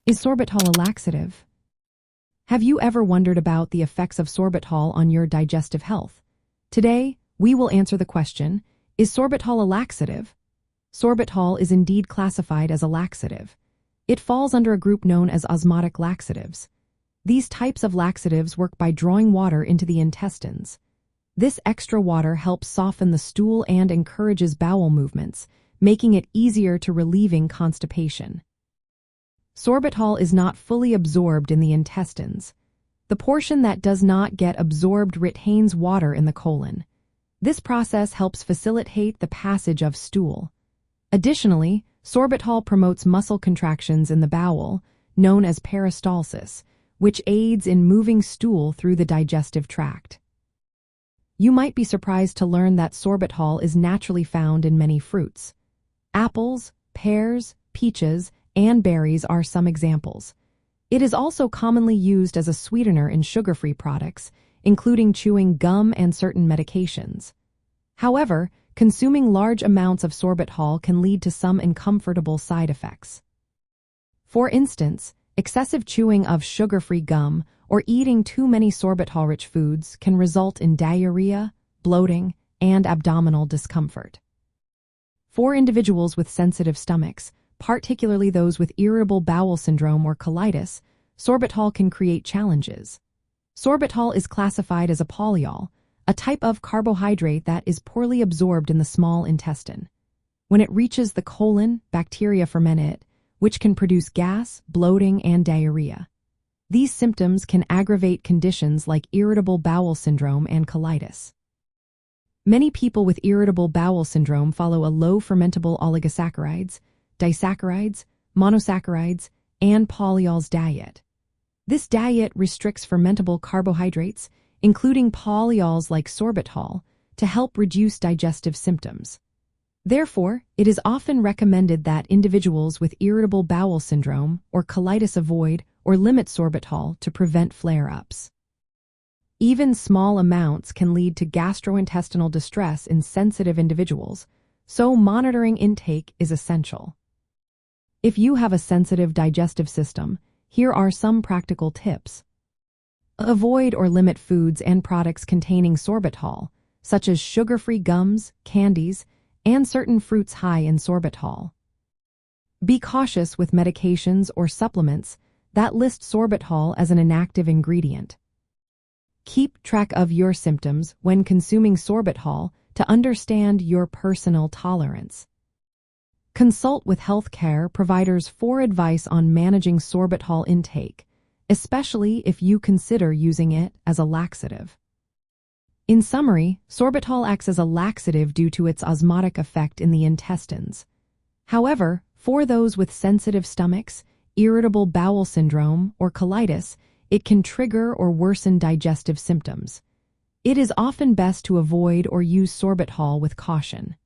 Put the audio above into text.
Is sorbitol a laxative? Have you ever wondered about the effects of sorbitol on your digestive health? Today, we will answer the question, is sorbitol a laxative? Sorbitol is indeed classified as a laxative. It falls under a group known as osmotic laxatives. These types of laxatives work by drawing water into the intestines. This extra water helps soften the stool and encourages bowel movements, making it easier to relieving constipation. Sorbitol is not fully absorbed in the intestines. The portion that does not get absorbed retains water in the colon. This process helps facilitate the passage of stool. Additionally, sorbitol promotes muscle contractions in the bowel, known as peristalsis, which aids in moving stool through the digestive tract. You might be surprised to learn that sorbitol is naturally found in many fruits. Apples, pears, peaches, and berries are some examples. It is also commonly used as a sweetener in sugar-free products, including chewing gum and certain medications. However, consuming large amounts of sorbitol can lead to some uncomfortable side effects. For instance, excessive chewing of sugar-free gum or eating too many sorbitol-rich foods can result in diarrhea, bloating, and abdominal discomfort. For individuals with sensitive stomachs, particularly those with irritable bowel syndrome or colitis, sorbitol can create challenges. Sorbitol is classified as a polyol, a type of carbohydrate that is poorly absorbed in the small intestine. When it reaches the colon, bacteria ferment it, which can produce gas, bloating, and diarrhea. These symptoms can aggravate conditions like irritable bowel syndrome and colitis. Many people with irritable bowel syndrome follow a low fermentable oligosaccharides, disaccharides, monosaccharides, and polyols diet. This diet restricts fermentable carbohydrates, including polyols like sorbitol, to help reduce digestive symptoms. Therefore, it is often recommended that individuals with irritable bowel syndrome or colitis avoid or limit sorbitol to prevent flare-ups. Even small amounts can lead to gastrointestinal distress in sensitive individuals, so monitoring intake is essential. If you have a sensitive digestive system, here are some practical tips. Avoid or limit foods and products containing sorbitol, such as sugar-free gums, candies, and certain fruits high in sorbitol. Be cautious with medications or supplements that list sorbitol as an inactive ingredient. Keep track of your symptoms when consuming sorbitol to understand your personal tolerance. Consult with healthcare providers for advice on managing sorbitol intake, especially if you consider using it as a laxative. In summary, sorbitol acts as a laxative due to its osmotic effect in the intestines. However, for those with sensitive stomachs, irritable bowel syndrome, or colitis, it can trigger or worsen digestive symptoms. It is often best to avoid or use sorbitol with caution.